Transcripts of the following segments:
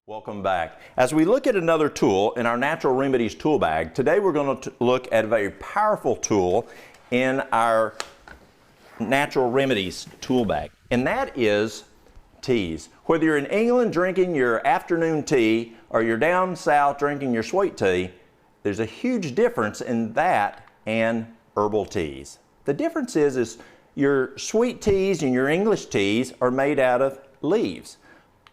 Welcome back. As we look at another tool in our Natural Remedies tool bag, today we're going to look at a very powerful tool in our Natural Remedies tool bag, and that is teas. Whether you're in England drinking your afternoon tea or you're down south drinking your sweet tea, there's a huge difference in that and herbal teas. The difference is your sweet teas and your English teas are made out of leaves.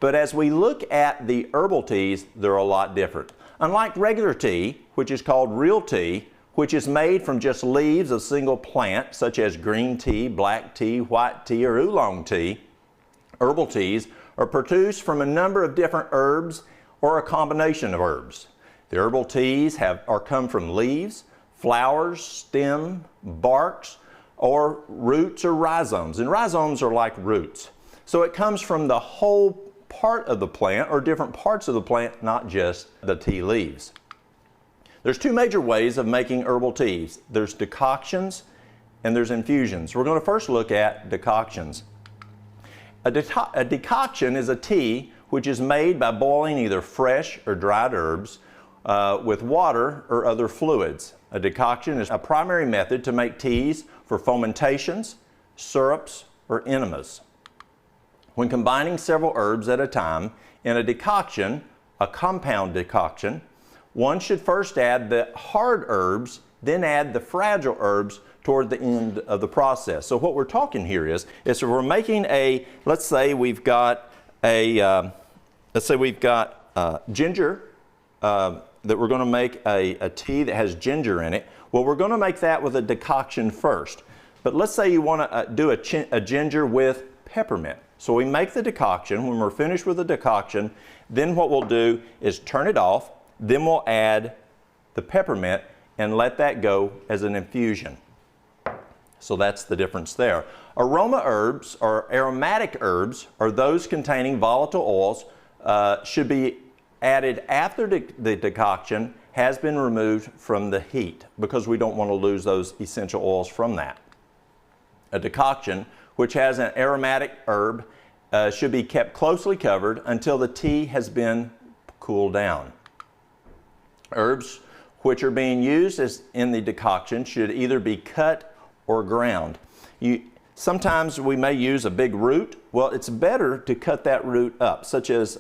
But as we look at the herbal teas, they're a lot different. Unlike regular tea, which is called real tea, which is made from just leaves of a single plant, such as green tea, black tea, white tea, or oolong tea, herbal teas are produced from a number of different herbs or a combination of herbs. The herbal teas come from leaves, flowers, stem, barks, or roots or rhizomes. And rhizomes are like roots. So it comes from the whole part of the plant or different parts of the plant, not just the tea leaves. There's two major ways of making herbal teas. There's decoctions and there's infusions. We're going to first look at decoctions. A decoction is a tea which is made by boiling either fresh or dried herbs with water or other fluids. A decoction is a primary method to make teas for fomentations, syrups, or enemas. When combining several herbs at a time in a decoction, a compound decoction, one should first add the hard herbs, then add the fragile herbs toward the end of the process. So what we're talking here is if we're making let's say we've got ginger that we're going to make a tea that has ginger in it. Well, we're going to make that with a decoction first. But let's say you want to do a ginger with peppermint. So we make the decoction. When we're finished with the decoction, then what we'll do is turn it off, then we'll add the peppermint and let that go as an infusion. So that's the difference there. Aroma herbs or aromatic herbs are those containing volatile oils should be added after the decoction has been removed from the heat because we don't want to lose those essential oils from that. A decoction which has an aromatic herb should be kept closely covered until the tea has been cooled down. Herbs which are being used as in the decoction should either be cut or ground. Sometimes we may use a big root. Well, it's better to cut that root up, such as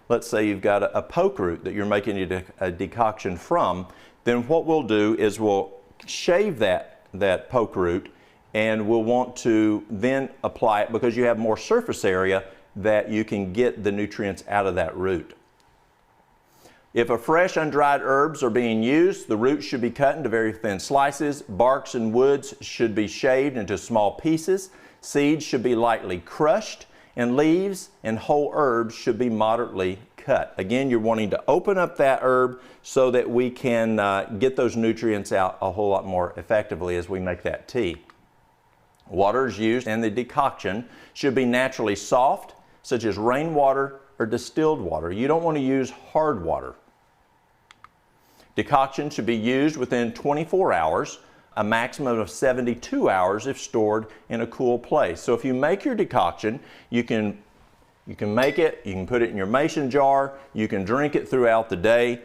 let's say you've got a poke root that you're making a decoction from. Then what we'll do is we'll shave that poke root, and we'll want to then apply it because you have more surface area that you can get the nutrients out of that root. If a fresh undried herbs are being used, the roots should be cut into very thin slices. Barks and woods should be shaved into small pieces. Seeds should be lightly crushed, and leaves and whole herbs should be moderately cut. Again, you're wanting to open up that herb so that we can get those nutrients out a whole lot more effectively as we make that tea. Waters used in the decoction should be naturally soft, such as rainwater or distilled water. You don't want to use hard water. Decoction should be used within 24 hours, a maximum of 72 hours if stored in a cool place. So if you make your decoction, you can make it, you can put it in your mason jar, you can drink it throughout the day.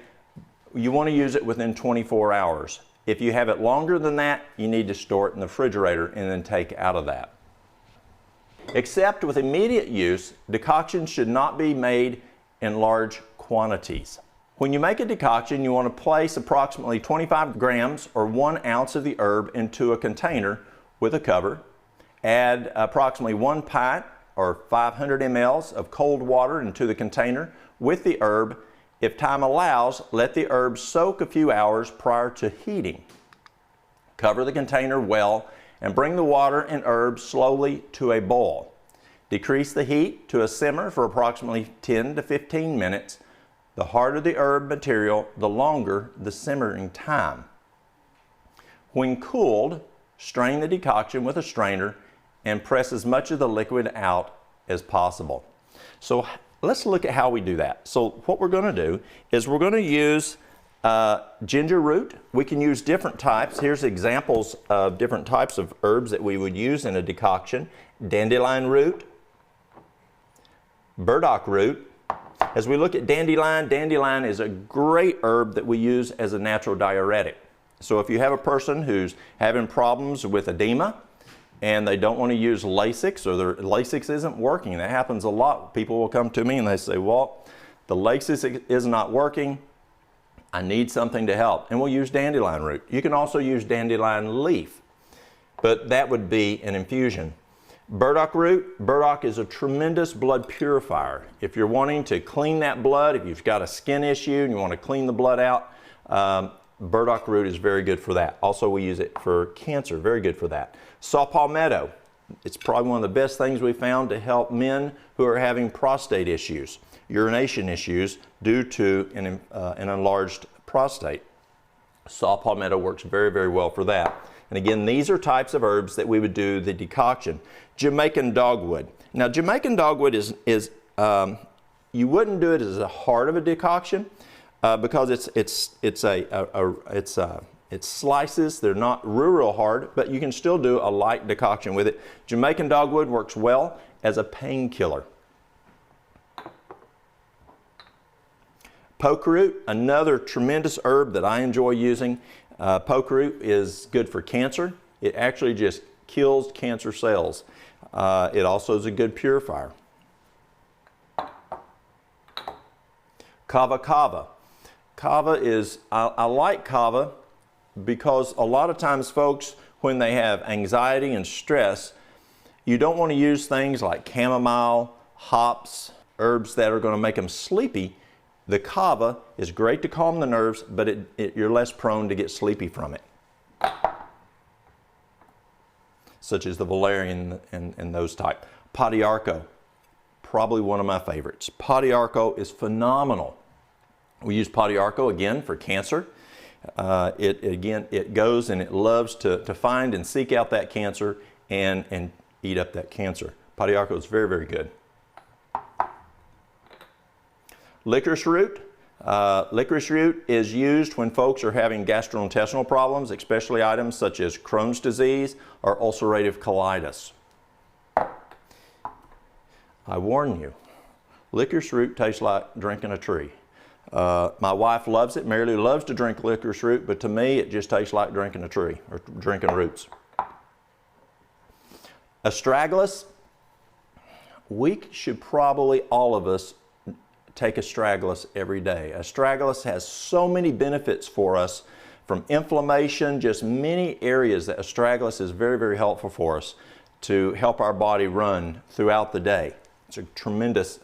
You want to use it within 24 hours. If you have it longer than that, you need to store it in the refrigerator and then take out of that. Except with immediate use, decoctions should not be made in large quantities. When you make a decoction, you want to place approximately 25 grams or 1 ounce of the herb into a container with a cover. Add approximately 1 pint or 500 mLs of cold water into the container with the herb. If time allows, let the herb soak a few hours prior to heating. Cover the container well and bring the water and herbs slowly to a boil. Decrease the heat to a simmer for approximately 10 to 15 minutes. The harder the herb material, the longer the simmering time. When cooled, strain the decoction with a strainer and press as much of the liquid out as possible. So let's look at how we do that. So what we're going to do is we're going to use ginger root. We can use different types. Here's examples of different types of herbs that we would use in a decoction. Dandelion root, burdock root. As we look at dandelion, dandelion is a great herb that we use as a natural diuretic. So if you have a person who's having problems with edema and they don't want to use Lasix, or their Lasix isn't working, that happens a lot. People will come to me and they say, Walt, the Lasix is not working. I need something to help. And we'll use dandelion root. You can also use dandelion leaf, but that would be an infusion. Burdock root, burdock is a tremendous blood purifier. If you're wanting to clean that blood, if you've got a skin issue and you want to clean the blood out, burdock root is very good for that. Also, we use it for cancer, very good for that. Saw palmetto, it's probably one of the best things we found to help men who are having prostate issues, urination issues due to an enlarged prostate. Saw palmetto works very, very well for that. And again, these are types of herbs that we would do the decoction. Jamaican dogwood. Now, Jamaican dogwood is you wouldn't do it as a heart of a decoction because it's slices. They're not real hard, but you can still do a light decoction with it. Jamaican dogwood works well as a painkiller. Poke root, another tremendous herb that I enjoy using. Poke root is good for cancer. It actually just kills cancer cells. It also is a good purifier. Kava kava. Kava is, I like kava because a lot of times folks, when they have anxiety and stress, you don't want to use things like chamomile, hops, herbs that are going to make them sleepy. The kava is great to calm the nerves, but you're less prone to get sleepy from it. Such as the valerian and those type. Podiarco, probably one of my favorites. Podiarco is phenomenal. We use Podiarco again for cancer. It goes and it loves to find and seek out that cancer and eat up that cancer. Podiarco is very, very good. Licorice root. Licorice root is used when folks are having gastrointestinal problems, especially items such as Crohn's disease or ulcerative colitis. I warn you, licorice root tastes like drinking a tree. My wife loves it. Mary Lou loves to drink licorice root, but to me it just tastes like drinking a tree or drinking roots. Astragalus, we should probably, all of us, take astragalus every day. Astragalus has so many benefits for us, from inflammation, just many areas that astragalus is very, very helpful for us to help our body run throughout the day. It's a tremendous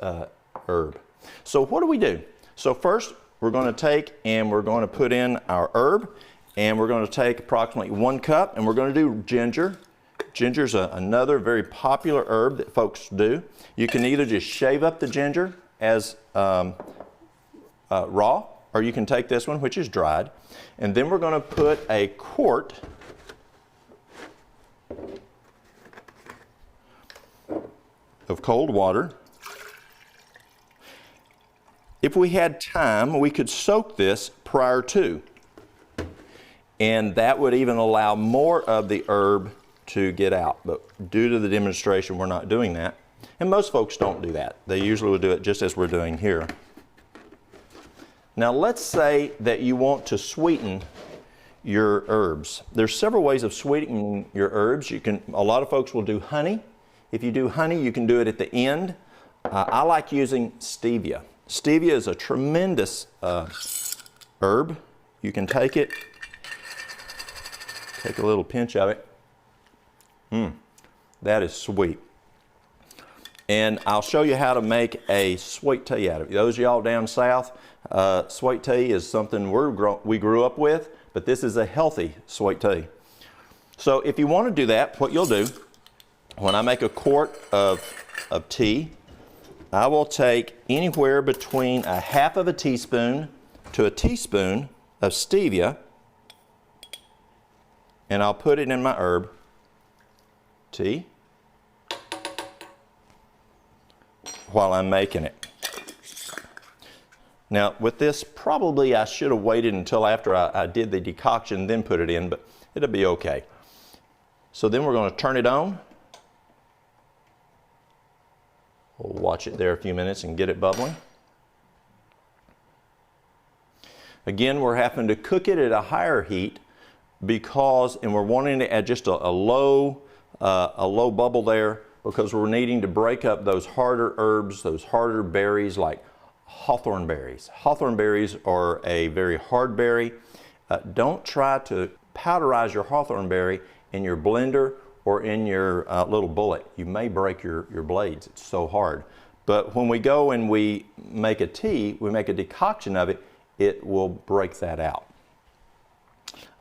herb. So what do we do? So first we're going to take and we're going to put in our herb, and we're going to take approximately 1 cup, and we're going to do ginger. Ginger's another very popular herb that folks do. You can either just shave up the ginger as raw, or you can take this one, which is dried, and then we're going to put a quart of cold water. If we had time, we could soak this prior to, and that would even allow more of the herb to get out, but due to the demonstration we're not doing that. And most folks don't do that. They usually will do it just as we're doing here. Now let's say that you want to sweeten your herbs. There's several ways of sweetening your herbs. A lot of folks will do honey. If you do honey, you can do it at the end. I like using stevia. Stevia is a tremendous herb. You can take it, take a little pinch of it. That is sweet. And I'll show you how to make a sweet tea out of it. Those of y'all down south, sweet tea is something we grew up with, but this is a healthy sweet tea. So if you want to do that, what you'll do, when I make a quart of tea, I will take anywhere between a half of a teaspoon to a teaspoon of stevia, and I'll put it in my herb tea while I'm making it. Now with this, probably I should have waited until after I did the decoction, then put it in, but it'll be okay. So then we're going to turn it on. We'll watch it there a few minutes and get it bubbling. Again, we're having to cook it at a higher heat because, and we're wanting it at just a low bubble there, because we're needing to break up those harder herbs, those harder berries like hawthorn berries. Hawthorn berries are a very hard berry. Don't try to powderize your hawthorn berry in your blender or in your little bullet. You may break your blades, it's so hard. But when we go and we make a tea, we make a decoction of it, it will break that out.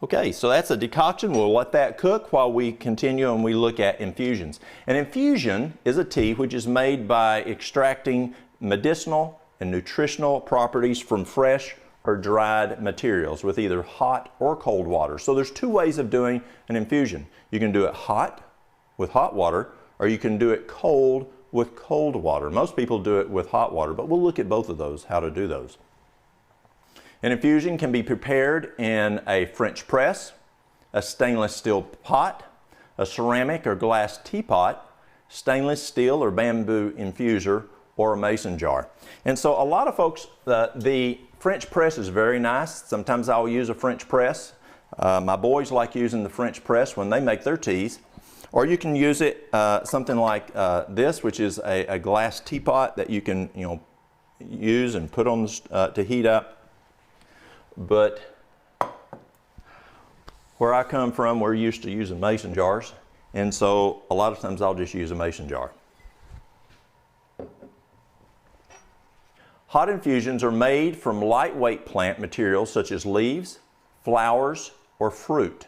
Okay, so that's a decoction. We'll let that cook while we continue and we look at infusions. An infusion is a tea which is made by extracting medicinal and nutritional properties from fresh or dried materials with either hot or cold water. So there's two ways of doing an infusion. You can do it hot with hot water, or you can do it cold with cold water. Most people do it with hot water, but we'll look at both of those, how to do those. An infusion can be prepared in a French press, a stainless steel pot, a ceramic or glass teapot, stainless steel or bamboo infuser, or a mason jar. And so a lot of folks, the French press is very nice. Sometimes I'll use a French press. My boys like using the French press when they make their teas. Or you can use it something like this, which is a glass teapot that you can use and put on to heat up. But where I come from, we're used to using mason jars, and so a lot of times I'll just use a mason jar. Hot infusions are made from lightweight plant materials such as leaves, flowers, or fruit.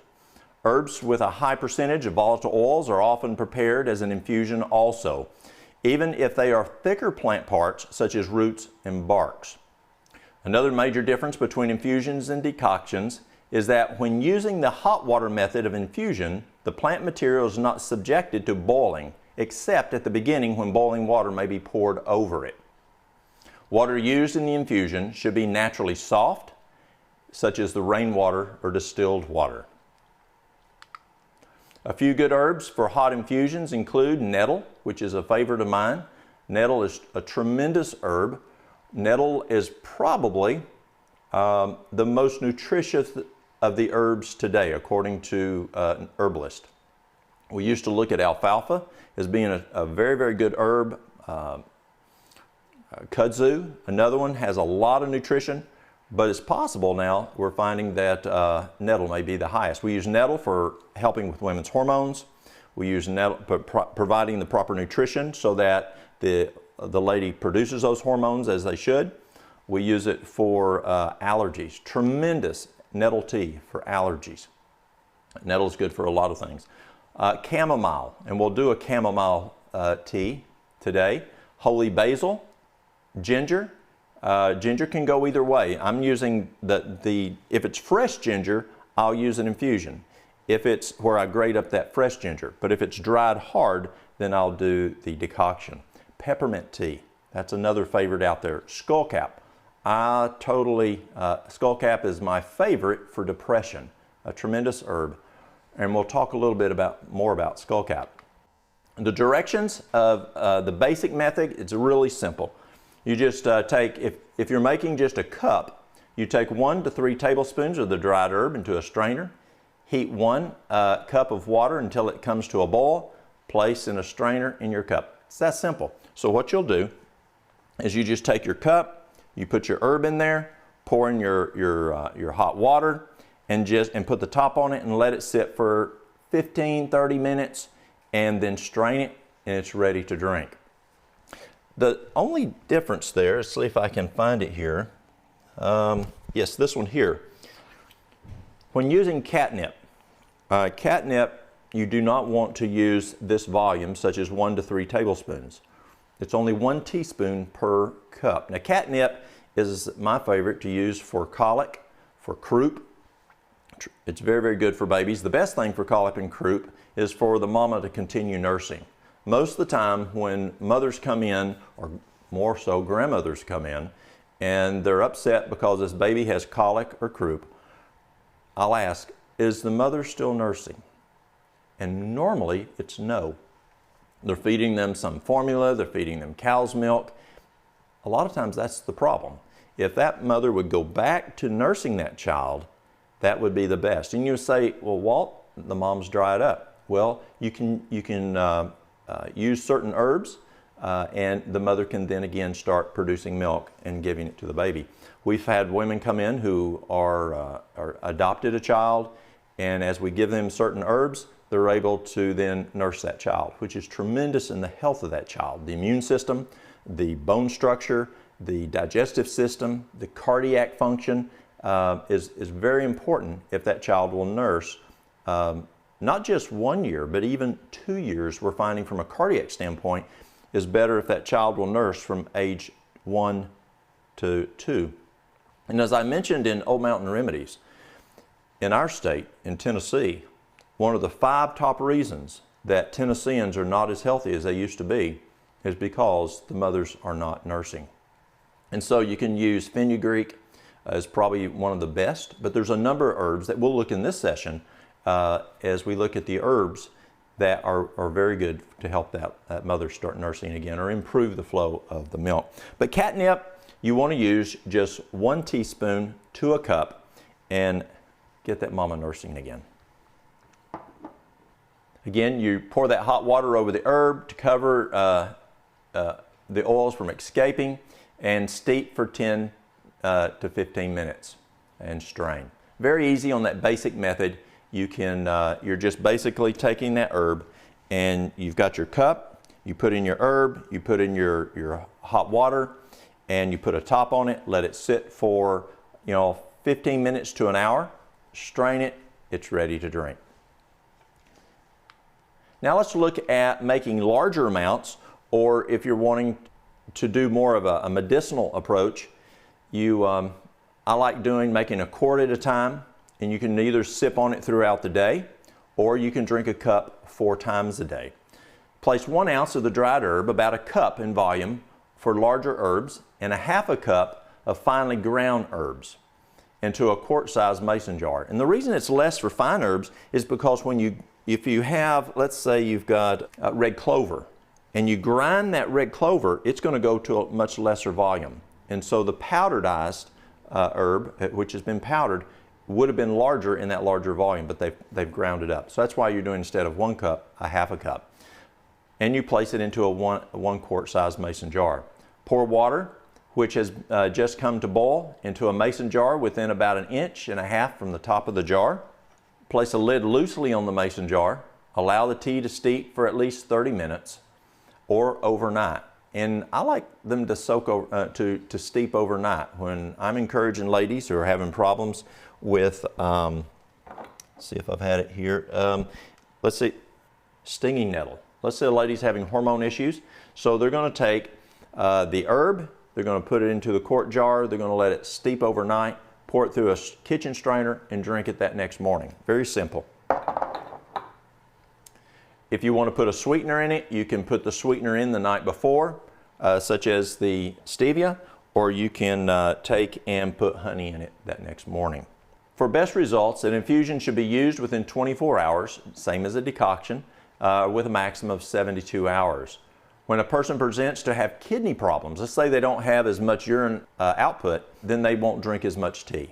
Herbs with a high percentage of volatile oils are often prepared as an infusion also, even if they are thicker plant parts such as roots and barks. Another major difference between infusions and decoctions is that when using the hot water method of infusion, the plant material is not subjected to boiling, except at the beginning when boiling water may be poured over it. Water used in the infusion should be naturally soft, such as the rainwater or distilled water. A few good herbs for hot infusions include nettle, which is a favorite of mine. Nettle is a tremendous herb. Nettle is probably the most nutritious of the herbs today, according to an herbalist. We used to look at alfalfa as being a very, very good herb. Kudzu, another one, has a lot of nutrition, but it's possible now we're finding that nettle may be the highest. We use nettle for helping with women's hormones. We use nettle providing the proper nutrition so that the lady produces those hormones as they should. We use it for allergies. Tremendous nettle tea for allergies. Nettle is good for a lot of things. Chamomile, and we'll do a chamomile tea today. Holy basil, ginger. Ginger can go either way. I'm using if it's fresh ginger, I'll use an infusion. If it's where I grate up that fresh ginger. But if it's dried hard, then I'll do the decoction. Peppermint tea, that's another favorite out there. Skullcap, skullcap is my favorite for depression, a tremendous herb. And we'll talk a little bit more about skullcap. The directions of the basic method, it's really simple. You just take, if you're making just a cup, you take 1 to 3 tablespoons of the dried herb into a strainer, heat 1 cup of water until it comes to a boil, place in a strainer in your cup. It's that simple. So what you'll do is you just take your cup, you put your herb in there, pour in your hot water, and put the top on it and let it sit for 15-30 minutes and then strain it, and it's ready to drink. The only difference there, let's see if I can find it here. Yes, this one here. When using catnip, you do not want to use this volume, such as 1 to 3 tablespoons. It's only 1 teaspoon per cup. Now, catnip is my favorite to use for colic, for croup. It's very, very good for babies. The best thing for colic and croup is for the mama to continue nursing. Most of the time when mothers come in, or more so grandmothers come in, and they're upset because this baby has colic or croup, I'll ask, is the mother still nursing? And normally it's no. They're feeding them some formula, they're feeding them cow's milk. A lot of times that's the problem. If that mother would go back to nursing that child, that would be the best. And you say, well, Walt, the mom's dried up. Well, you can use certain herbs, and the mother can then again start producing milk and giving it to the baby. We've had women come in who are adopted a child, and as we give them certain herbs, they're able to then nurse that child, which is tremendous in the health of that child. The immune system, the bone structure, the digestive system, the cardiac function is very important if that child will nurse. Not just 1 year, but even 2 years, we're finding from a cardiac standpoint, is better if that child will nurse from age 1 to 2. And as I mentioned in Old Mountain Remedies, in our state, in Tennessee, one of the 5 top reasons that Tennesseans are not as healthy as they used to be is because the mothers are not nursing. And so you can use fenugreek as probably one of the best, but there's a number of herbs that we'll look in this session as we look at the herbs that are very good to help that mother start nursing again or improve the flow of the milk. But catnip, you want to use just 1 teaspoon to a cup and get that mama nursing again. Again, you pour that hot water over the herb to cover the oils from escaping and steep for 10 to 15 minutes and strain. Very easy on that basic method. You can, you're just basically taking that herb and you've got your cup, you put in your herb, you put in your hot water, and you put a top on it, let it sit for 15 minutes to an hour, strain it, it's ready to drink. Now let's look at making larger amounts, or if you're wanting to do more of a medicinal approach, I like making a quart at a time, and you can either sip on it throughout the day, or you can drink a cup 4 times a day. Place 1 ounce of the dried herb, about a cup in volume for larger herbs, and a half a cup of finely ground herbs into a quart-sized mason jar. And the reason it's less for fine herbs is because if you have, let's say you've got red clover, and you grind that red clover, it's going to go to a much lesser volume. And so the powderized herb, which has been powdered, would have been larger in that larger volume, but they've ground it up. So that's why you're doing, instead of 1 cup, a half a cup. And you place it into a 1 quart size mason jar. Pour water, which has just come to boil, into a mason jar within about 1.5 inches from the top of the jar. Place a lid loosely on the mason jar. Allow the tea to steep for at least 30 minutes or overnight. And I like them to to steep overnight. When I'm encouraging ladies who are having problems with, let's see if I've had it here. Let's see, stinging nettle. Let's say a lady's having hormone issues. So they're going to take the herb, they're going to put it into the quart jar, they're going to let it steep overnight, pour it through a kitchen strainer, and drink it that next morning. Very simple. If you want to put a sweetener in it, you can put the sweetener in the night before, such as the stevia, or you can take and put honey in it that next morning. For best results, an infusion should be used within 24 hours, same as a decoction, with a maximum of 72 hours. When a person presents to have kidney problems, let's say they don't have as much urine output, then they won't drink as much tea.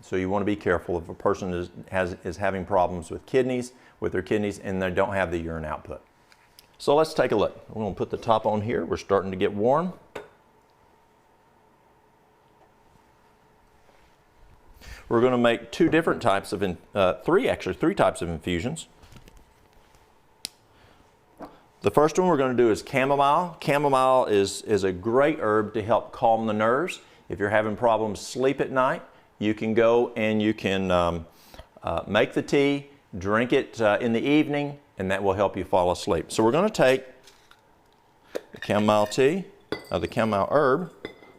So you want to be careful if a person is having problems with their kidneys, and they don't have the urine output. So let's take a look. We're going to put the top on here. We're starting to get warm. We're going to make 2 different types of, three types of infusions. The first one we're going to do is chamomile. Chamomile is a great herb to help calm the nerves. If you're having problems sleep at night, you can go and you can make the tea, drink it in the evening, and that will help you fall asleep. So we're going to take the chamomile tea, the chamomile herb,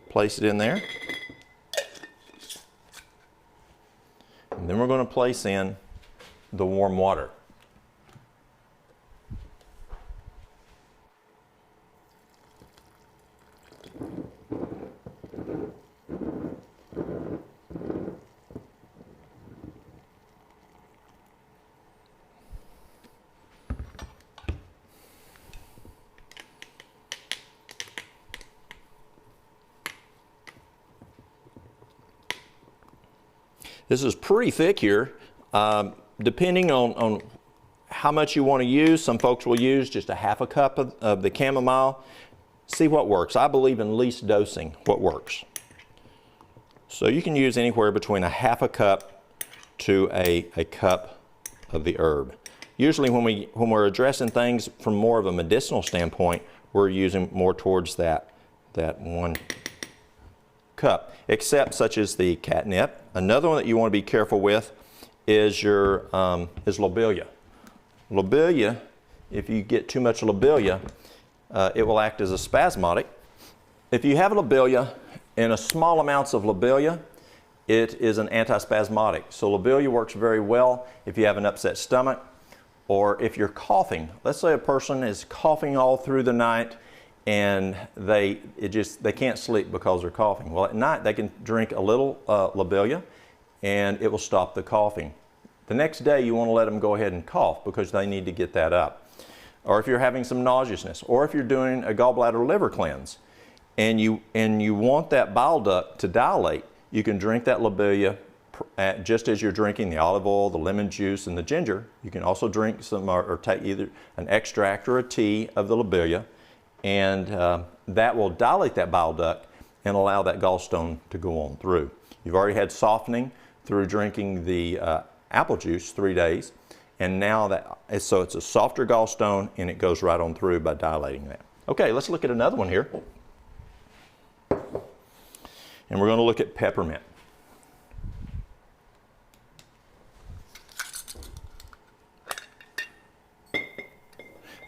place it in there. And then we're going to place in the warm water. This is pretty thick here. Depending on how much you want to use, some folks will use just a half a cup of the chamomile. See what works. I believe in least dosing what works. So you can use anywhere between a half a cup to a cup of the herb. Usually when we're addressing things from more of a medicinal standpoint, we're using more towards that 1 cup, except such as the catnip. Another one that you want to be careful with is your lobelia. Lobelia, if you get too much lobelia, it will act as a spasmodic. If you have lobelia in a small amounts of lobelia, it is an antispasmodic. So lobelia works very well if you have an upset stomach or if you're coughing. Let's say a person is coughing all through the night and they can't sleep because they're coughing. Well, at night they can drink a little lobelia and it will stop the coughing. The next day you want to let them go ahead and cough because they need to get that up. Or if you're having some nauseousness, or if you're doing a gallbladder liver cleanse and you want that bile duct to dilate, you can drink that lobelia just as you're drinking the olive oil, the lemon juice, and the ginger. You can also drink some or take either an extract or a tea of the lobelia, and that will dilate that bile duct and allow that gallstone to go on through. You've already had softening through drinking the apple juice 3 days, and now so it's a softer gallstone and it goes right on through by dilating that. Okay, let's look at another one here. And we're going to look at peppermint.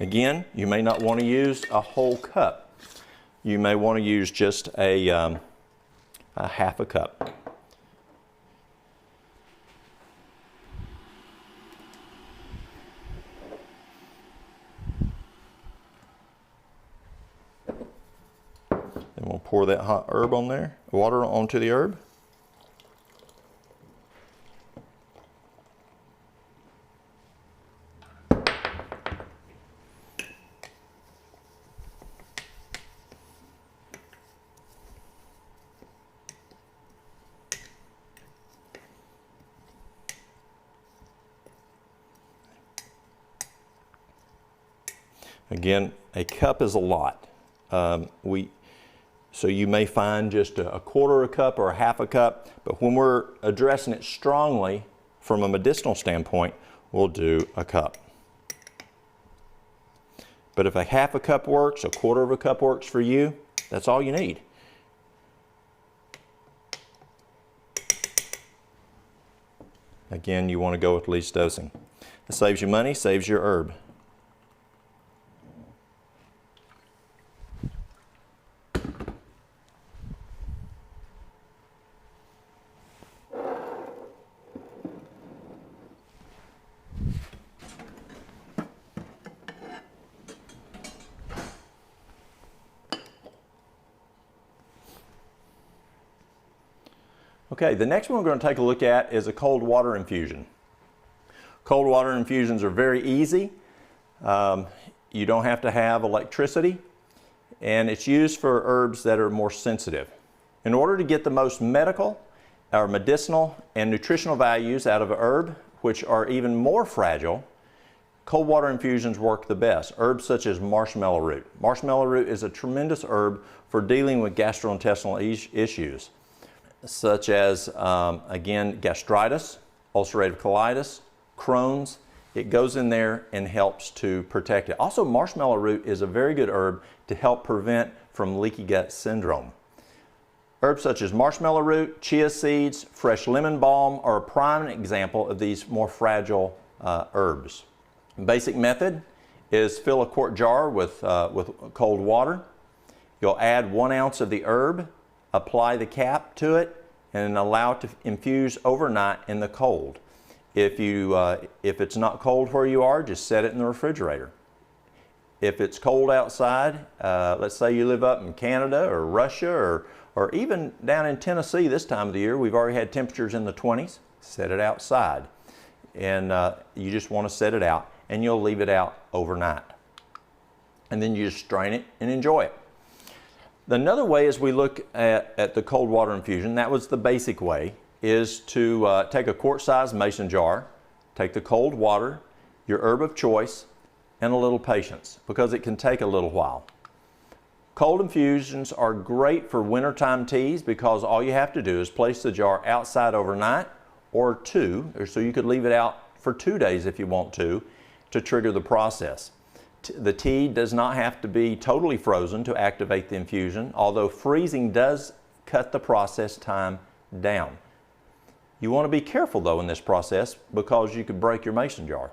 Again, you may not want to use a whole cup. You may want to use just a half a cup. Then we'll pour that hot herb on there, water onto the herb. Again, a cup is a lot. So you may find just a quarter of a cup or a half a cup, but when we're addressing it strongly from a medicinal standpoint, we'll do a cup. But if a half a cup works, a quarter of a cup works for you, that's all you need. Again, you want to go with least dosing. It saves you money, saves your herb. Okay, the next one we're going to take a look at is a cold water infusion. Cold water infusions are very easy. You don't have to have electricity, and it's used for herbs that are more sensitive. In order to get the most medical or medicinal and nutritional values out of an herb, which are even more fragile, cold water infusions work the best. Herbs such as marshmallow root. Marshmallow root is a tremendous herb for dealing with gastrointestinal issues, such as, again, gastritis, ulcerative colitis, Crohn's, it goes in there and helps to protect it. Also, marshmallow root is a very good herb to help prevent from leaky gut syndrome. Herbs such as marshmallow root, chia seeds, fresh lemon balm are a prime example of these more fragile herbs. Basic method is fill a quart jar with cold water. You'll add 1 ounce of the herb, apply the cap to it, and allow it to infuse overnight in the cold. If it's not cold where you are, just set it in the refrigerator. If it's cold outside, let's say you live up in Canada or Russia or even down in Tennessee this time of the year, we've already had temperatures in the 20s, set it outside. And you just want to set it out, and you'll leave it out overnight. And then you just strain it and enjoy it. Another way as we look at the cold water infusion, that was the basic way, is to take a quart-sized mason jar, take the cold water, your herb of choice, and a little patience, because it can take a little while. Cold infusions are great for wintertime teas because all you have to do is place the jar outside overnight or so you could leave it out for 2 days if you want to trigger the process. The tea does not have to be totally frozen to activate the infusion, although freezing does cut the process time down. You want to be careful though in this process because you could break your mason jar.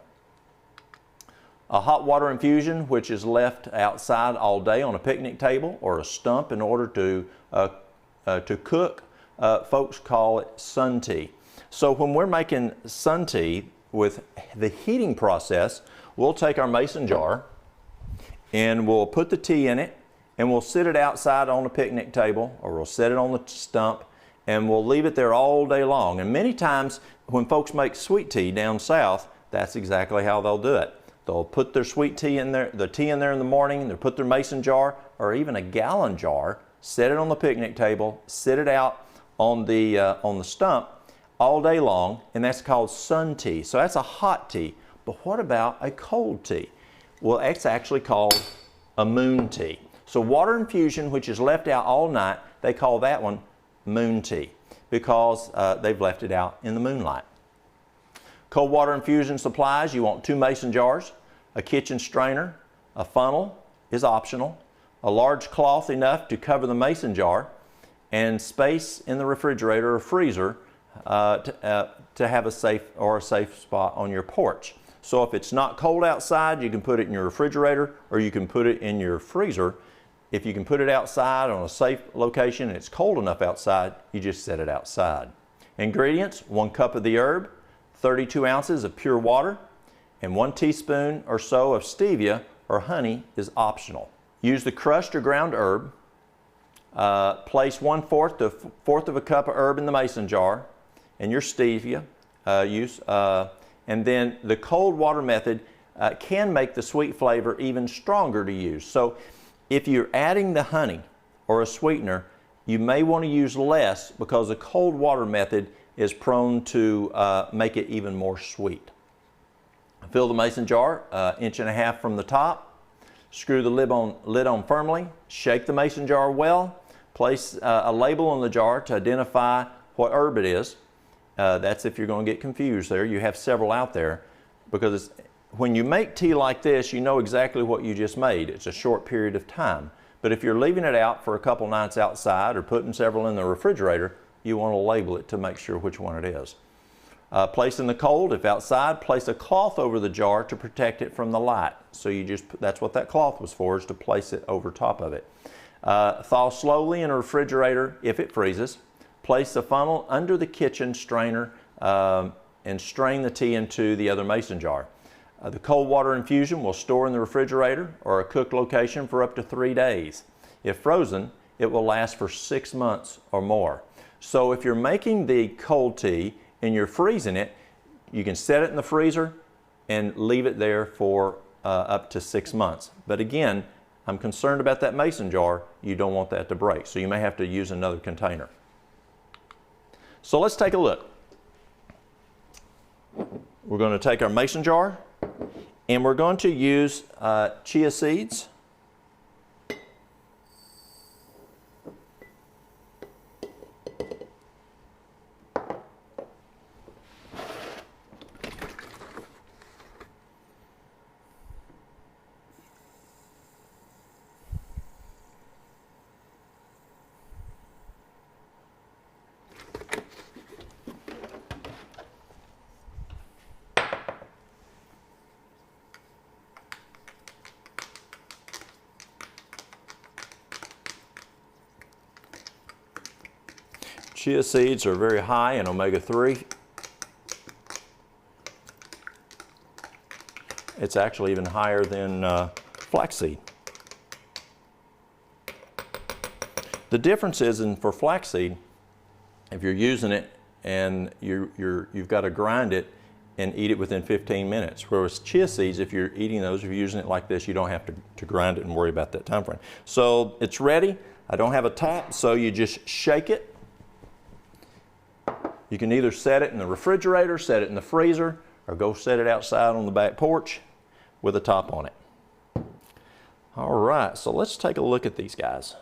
A hot water infusion, which is left outside all day on a picnic table or a stump in order to cook, folks call it sun tea. So when we're making sun tea with the heating process, we'll take our mason jar and we'll put the tea in it and we'll sit it outside on a picnic table or we'll set it on the stump and we'll leave it there all day long. And many times when folks make sweet tea down south, that's exactly how they'll do it. They'll put their sweet tea in there, the tea in there in the morning, they'll put their mason jar or even a gallon jar, set it on the picnic table, sit it out on the stump all day long, and that's called sun tea. So that's a hot tea. But what about a cold tea? Well, it's actually called a moon tea. So water infusion, which is left out all night, they call that one moon tea because they've left it out in the moonlight. Cold water infusion supplies, you want 2 mason jars, a kitchen strainer, a funnel is optional, a large cloth enough to cover the mason jar, and space in the refrigerator or freezer to have a safe spot on your porch. So if it's not cold outside, you can put it in your refrigerator or you can put it in your freezer. If you can put it outside on a safe location and it's cold enough outside, you just set it outside. Ingredients, 1 cup of the herb, 32 ounces of pure water, and 1 teaspoon or so of stevia or honey is optional. Use the crushed or ground herb. Place 1/4 to 1/4 of a cup of herb in the mason jar and your stevia and then the cold water method can make the sweet flavor even stronger to use. So if you're adding the honey or a sweetener, you may want to use less because the cold water method is prone to make it even more sweet. Fill the mason jar 1.5 inches from the top. Screw the lid on firmly. Shake the mason jar well. Place a label on the jar to identify what herb it is. That's if you're going to get confused there. You have several out there because when you make tea like this, you know exactly what you just made. It's a short period of time. But if you're leaving it out for a couple nights outside or putting several in the refrigerator, you want to label it to make sure which one it is. Place in the cold. If outside, place a cloth over the jar to protect it from the light. So that's what that cloth was for, is to place it over top of it. Thaw slowly in a refrigerator if it freezes. Place the funnel under the kitchen strainer and strain the tea into the other mason jar. The cold water infusion will store in the refrigerator or a cooked location for up to 3 days. If frozen, it will last for 6 months or more. So if you're making the cold tea and you're freezing it, you can set it in the freezer and leave it there for up to 6 months. But again, I'm concerned about that mason jar. You don't want that to break, so you may have to use another container. So let's take a look. We're going to take our mason jar and we're going to use chia seeds. Chia seeds are very high in omega-3. It's actually even higher than flaxseed. The difference is for flaxseed, if you're using it and you've got to grind it and eat it within 15 minutes. Whereas chia seeds, if you're eating those, if you're using it like this, you don't have to grind it and worry about that time frame. So it's ready. I don't have a top, so you just shake it. You can either set it in the refrigerator, set it in the freezer, or go set it outside on the back porch with a top on it. All right, so let's take a look at these guys.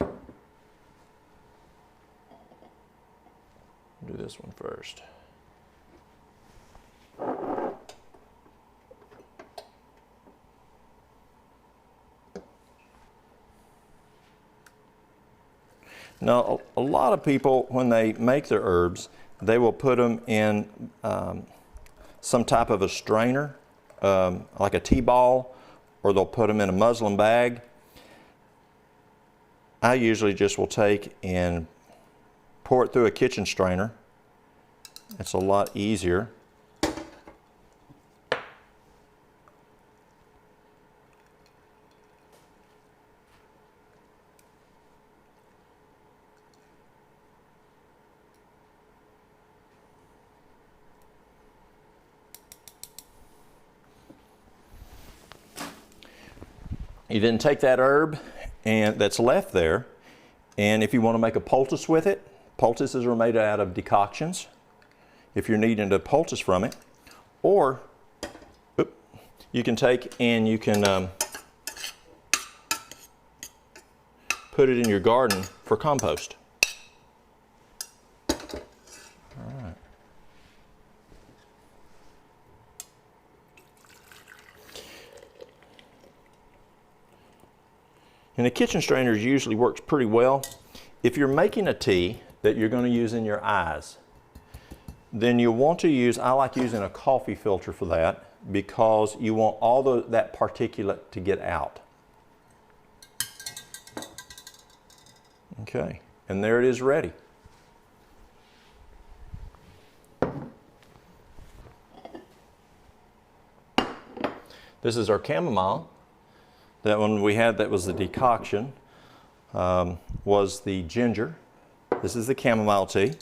Do this one first. Now, a lot of people, when they make their herbs, they will put them in some type of a strainer, like a tea ball, or they'll put them in a muslin bag. I usually just will take and pour it through a kitchen strainer. It's a lot easier. You then take that herb and that's left there, and if you want to make a poultice with it, poultices are made out of decoctions if you're needing a poultice from it, or you can take and you can put it in your garden for compost. All right. And the kitchen strainer usually works pretty well. If you're making a tea that you're going to use in your eyes, then you want to use, I like using a coffee filter for that, because you want all that particulate to get out. Okay, and there it is ready. This is our chamomile. That one we had, that was the decoction, was the ginger. This is the chamomile tea.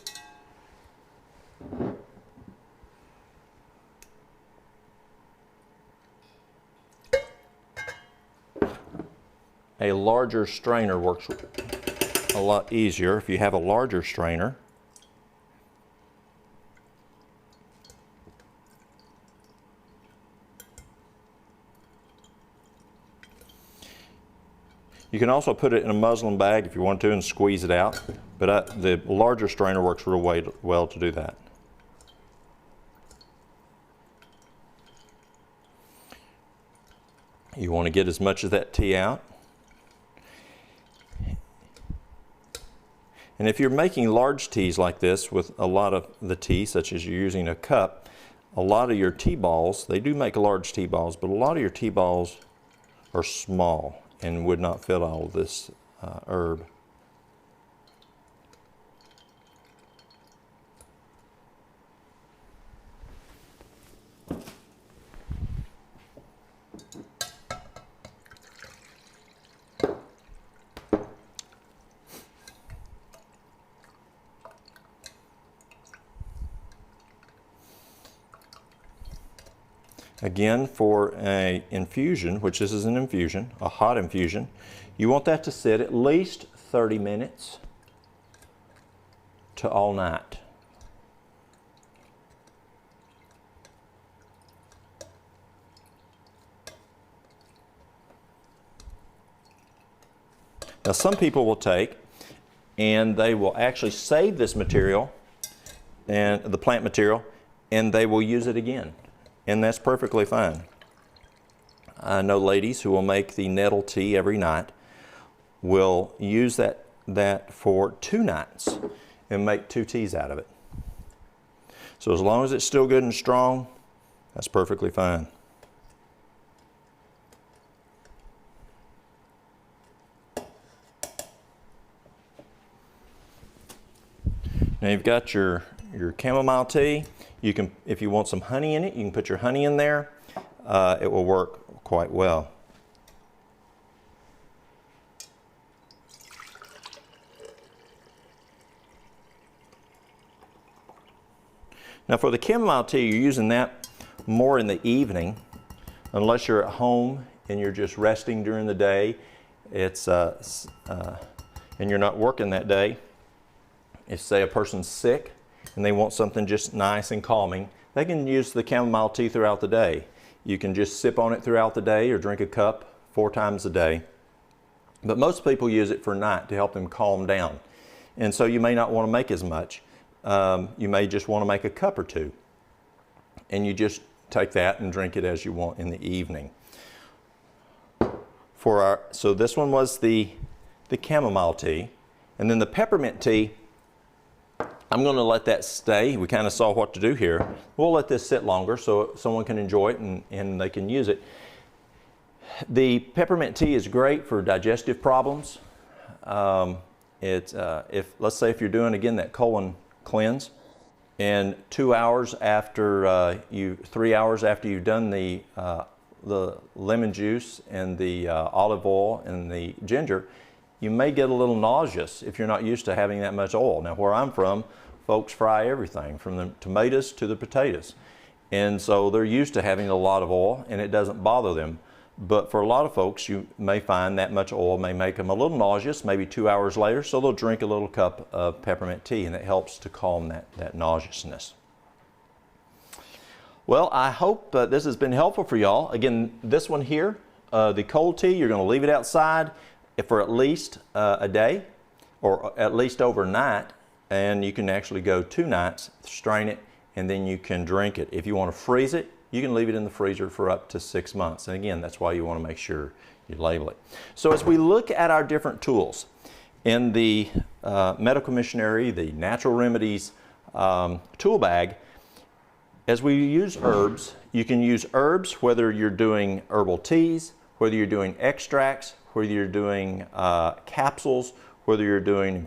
A larger strainer works a lot easier if you have a larger strainer. You can also put it in a muslin bag if you want to and squeeze it out, but the larger strainer works real well to do that. You want to get as much of that tea out. And if you're making large teas like this with a lot of the tea, such as you're using a cup, a lot of your tea balls, they do make large tea balls, but a lot of your tea balls are small and would not fit all of this herb. Again, for an infusion, which this is an infusion, a hot infusion, you want that to sit at least 30 minutes to all night. Now, some people will take and they will actually save this material and the plant material, and they will use it again. And that's perfectly fine. I know ladies who will make the nettle tea every night, will use that for 2 nights and make 2 teas out of it. So as long as it's still good and strong, that's perfectly fine. Now you've got your chamomile tea. You can, if you want some honey in it, you can put your honey in there. It will work quite well. Now for the chamomile tea, you're using that more in the evening, unless you're at home and you're just resting during the day. It's and you're not working that day. If say a person's sick and they want something just nice and calming, they can use the chamomile tea throughout the day. You can just sip on it throughout the day or drink a cup 4 times a day. But most people use it for night to help them calm down. And so you may not want to make as much. You may just want to make a cup or 2. And you just take that and drink it as you want in the evening. So this one was the chamomile tea. And then the peppermint tea, I'm going to let that stay. We kind of saw what to do here. We'll let this sit longer so someone can enjoy it and they can use it. The peppermint tea is great for digestive problems. Let's say if you're doing, again, that colon cleanse, and 2 hours after 3 hours after you've done the lemon juice and the olive oil and the ginger, you may get a little nauseous if you're not used to having that much oil. Now where I'm from, folks fry everything from the tomatoes to the potatoes. And so they're used to having a lot of oil and it doesn't bother them. But for a lot of folks, you may find that much oil may make them a little nauseous, maybe 2 hours later, so they'll drink a little cup of peppermint tea and it helps to calm that nauseousness. Well, I hope this has been helpful for y'all. Again, this one here, the cold tea, you're going to leave it outside for at least a day or at least overnight, and you can actually go 2 nights, strain it, and then you can drink it. If you want to freeze it, you can leave it in the freezer for up to 6 months. And again, that's why you want to make sure you label it. So as we look at our different tools in the medical missionary, the natural remedies tool bag, as we use herbs, you can use herbs whether you're doing herbal teas, whether you're doing extracts, whether you're doing capsules, whether you're doing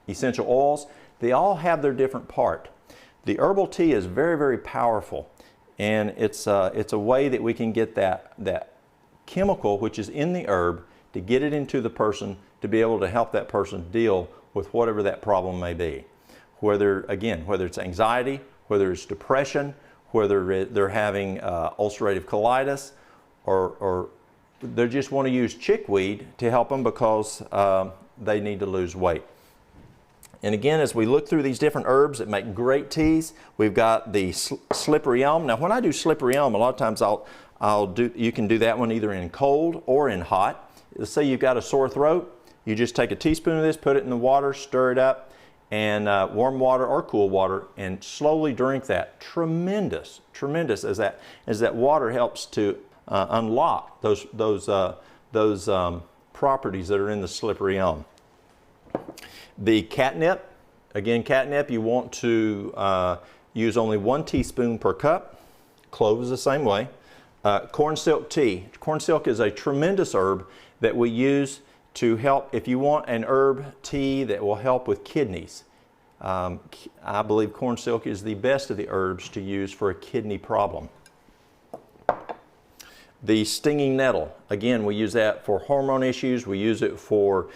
essential oils. They all have their different part. The herbal tea is very, very powerful, and it's a way that we can get that chemical which is in the herb to get it into the person to be able to help that person deal with whatever that problem may be. Whether it's anxiety, whether it's depression, whether they're having ulcerative colitis, or they just want to use chickweed to help them because they need to lose weight. And again, as we look through these different herbs that make great teas, we've got the slippery elm. Now, when I do slippery elm, a lot of times you can do that one either in cold or in hot. Let's say you've got a sore throat, you just take a teaspoon of this, put it in the water, stir it up, and warm water or cool water, and slowly drink that. Tremendous, tremendous as that water helps to unlock those properties that are in the slippery elm. The catnip, again, catnip you want to use only 1 teaspoon per cup. Cloves the same way. Corn silk tea. Corn silk is a tremendous herb that we use to help if you want an herb tea that will help with kidneys. I believe corn silk is the best of the herbs to use for a kidney problem. The stinging nettle, again, we use that for hormone issues. We use it for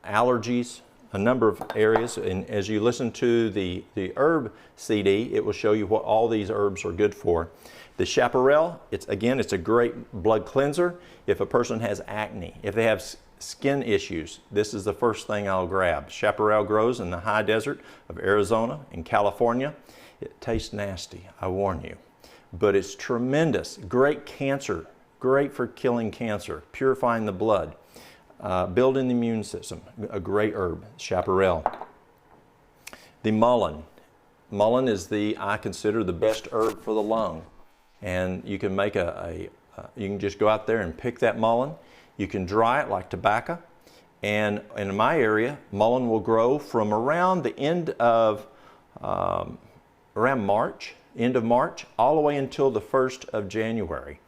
allergies, a number of areas. And as you listen to the herb CD, it will show you what all these herbs are good for. The chaparral, it's a great blood cleanser. If a person has acne, if they have skin issues, this is the first thing I'll grab. Chaparral grows in the high desert of Arizona and California. It tastes nasty, I warn you, but it's tremendous. Great cancer, great for killing cancer, purifying the blood. Building the immune system, a great herb, chaparral. The mullein. Mullein is I consider the best herb for the lung. And you can make you can just go out there and pick that mullein. You can dry it like tobacco. And in my area, mullein will grow from around the end of March, all the way until the 1st of January.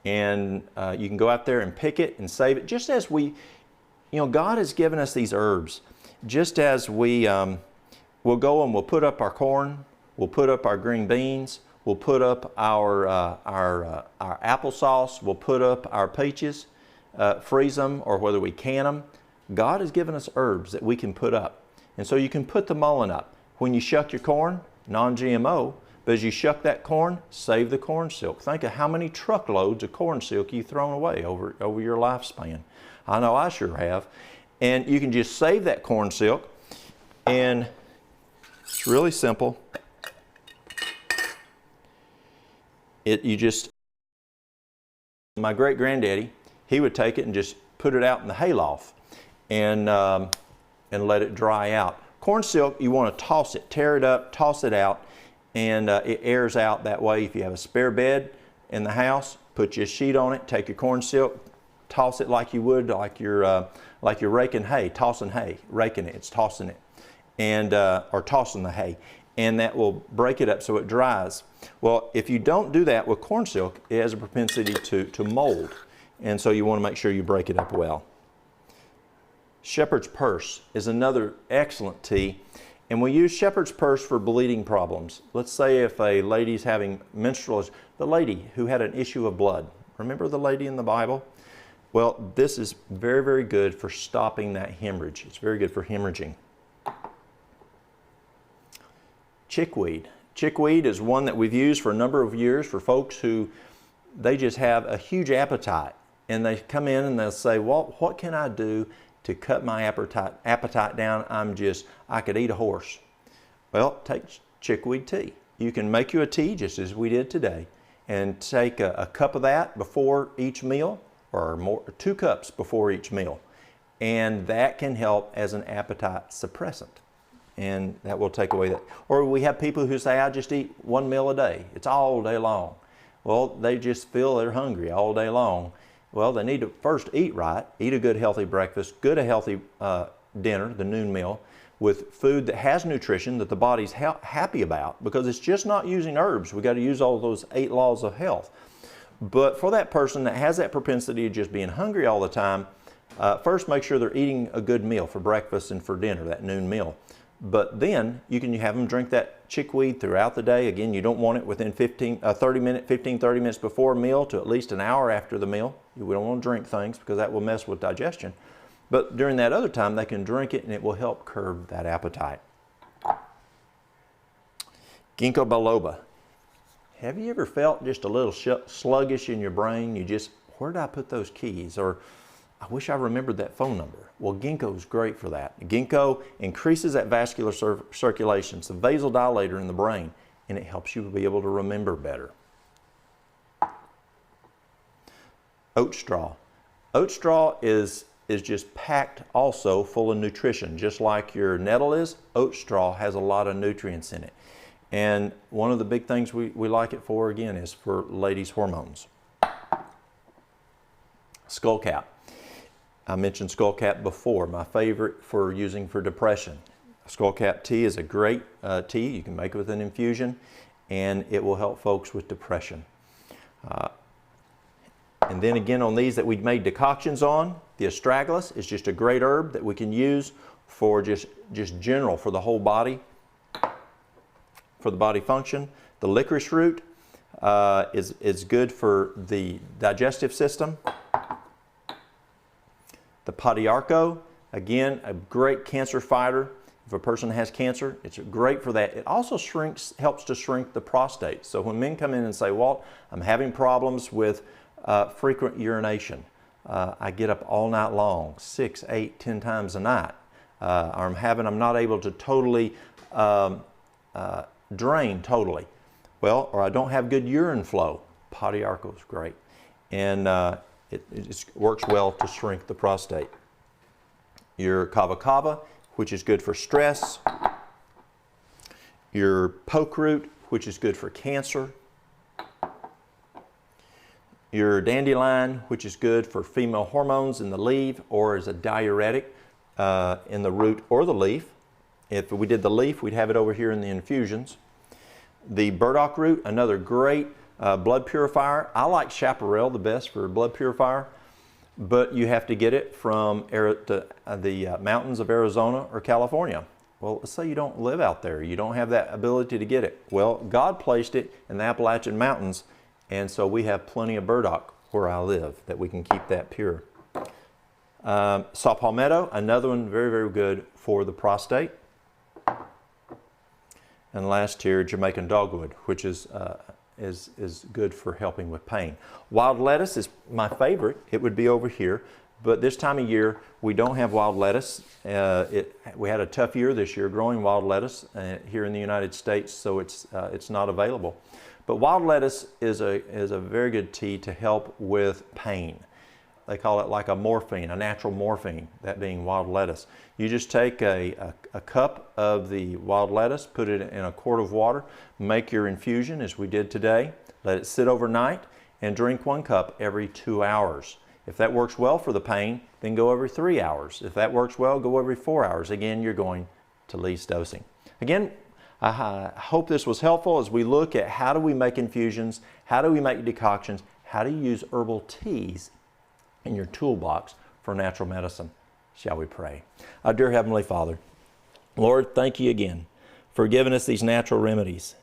And you can go out there and pick it and save it, just as we God has given us these herbs. Just as we'll go and we'll put up our corn, we'll put up our green beans, we'll put up our applesauce, we'll put up our peaches, freeze them, or whether we can them. God has given us herbs that we can put up. And so you can put the mullein up. When you shuck your corn, non-GMO, but as you shuck that corn, save the corn silk. Think of how many truckloads of corn silk you've thrown away over your lifespan. I know I sure have. And you can just save that corn silk, and it's really simple. My great-granddaddy, he would take it and just put it out in the hayloft and let it dry out. Corn silk, you want to toss it, tear it up, toss it out, and it airs out that way. If you have a spare bed in the house, put your sheet on it, take your corn silk, toss it like you would, like you're raking hay, tossing hay, raking it, it's tossing it, and or tossing the hay, and that will break it up so it dries. Well, if you don't do that with corn silk, it has a propensity to mold, and so you want to make sure you break it up well. Shepherd's purse is another excellent tea, and we use shepherd's purse for bleeding problems. Let's say if a lady's having menstrual, the lady who had an issue of blood. Remember the lady in the Bible? Well, this is very, very good for stopping that hemorrhage. It's very good for hemorrhaging. Chickweed. Chickweed is one that we've used for a number of years for folks who they just have a huge appetite, and they come in and they'll say, "Well, what can I do to cut my appetite down? I could eat a horse." Well, take chickweed tea. You can make you a tea just as we did today, and take a cup of that before each meal, or 2 cups before each meal, and that can help as an appetite suppressant, and that will take away that. Or we have people who say, "I just eat 1 meal a day. It's all day long." Well, they just feel they're hungry all day long. Well, they need to first eat right, eat a good healthy breakfast, a healthy dinner, the noon meal, with food that has nutrition that the body's happy about, because it's just not using herbs. We got to use all those 8 laws of health. But for that person that has that propensity of just being hungry all the time, first make sure they're eating a good meal for breakfast and for dinner, that noon meal. But then you can have them drink that chickweed throughout the day. Again, you don't want it within 30 minutes before a meal to at least an hour after the meal. We don't want to drink things because that will mess with digestion. But during that other time, they can drink it and it will help curb that appetite. Ginkgo biloba. Have you ever felt just a little sluggish in your brain? Where did I put those keys? Or I wish I remembered that phone number. Well, ginkgo is great for that. Ginkgo increases that vascular circulation. It's a vasodilator in the brain, and it helps you be able to remember better. Oat straw. Oat straw is just packed also full of nutrition. Just like your nettle is, oat straw has a lot of nutrients in it. And one of the big things we like it for, again, is for ladies' hormones. Skullcap. I mentioned skullcap before, my favorite for using for depression. Skullcap tea is a great tea. You can make it with an infusion, and it will help folks with depression. And then again, on these that we made decoctions on, the astragalus is just a great herb that we can use for just general, for the whole body, for the body function. The licorice root is good for the digestive system. The padiarco, again, a great cancer fighter. If a person has cancer, it's great for that. It also helps to shrink the prostate. So when men come in and say, "Walt, I'm having problems with frequent urination. I get up all night long, 6, 8, 10 times a night. Or I'm not able to totally drain totally. Well, or I don't have good urine flow." Padiarco is great. And it works well to shrink the prostate. Your kava kava, which is good for stress. Your poke root, which is good for cancer. Your dandelion, which is good for female hormones in the leaf or as a diuretic in the root or the leaf. If we did the leaf, we'd have it over here in the infusions. The burdock root, another great blood purifier. I like chaparral the best for blood purifier. but you have to get it from the mountains of Arizona or California. Well, let's say you don't live out there. You don't have that ability to get it. Well, God placed it in the Appalachian Mountains, and so we have plenty of burdock where I live that we can keep that pure. Saw palmetto, another one very, very good for the prostate. And last here, Jamaican dogwood, which is good for helping with pain. Wild lettuce is my favorite. It would be over here. But this time of year, we don't have wild lettuce. We had a tough year this year growing wild lettuce here in the United States, so it's not available. But wild lettuce is a very good tea to help with pain. They call it like a morphine, a natural morphine, that being wild lettuce. You just take a cup of the wild lettuce, put it in a quart of water, make your infusion as we did today, let it sit overnight, and drink 1 cup every 2 hours. If that works well for the pain, then go every 3 hours. If that works well, go every 4 hours. Again, you're going to least dosing. Again, I hope this was helpful as we look at how do we make infusions, how do we make decoctions, how do you use herbal teas in your toolbox for natural medicine. Shall we pray? Our dear Heavenly Father, Lord, thank you again for giving us these natural remedies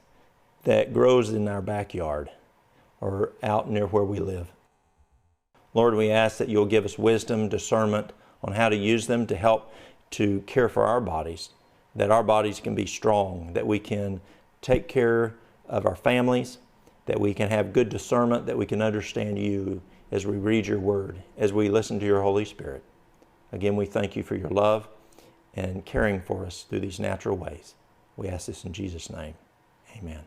that grows in our backyard or out near where we live. Lord, we ask that you'll give us wisdom, discernment on how to use them to help to care for our bodies, that our bodies can be strong, that we can take care of our families, that we can have good discernment, that we can understand you as we read your word, as we listen to your Holy Spirit. Again, we thank you for your love and caring for us through these natural ways. We ask this in Jesus' name. Amen.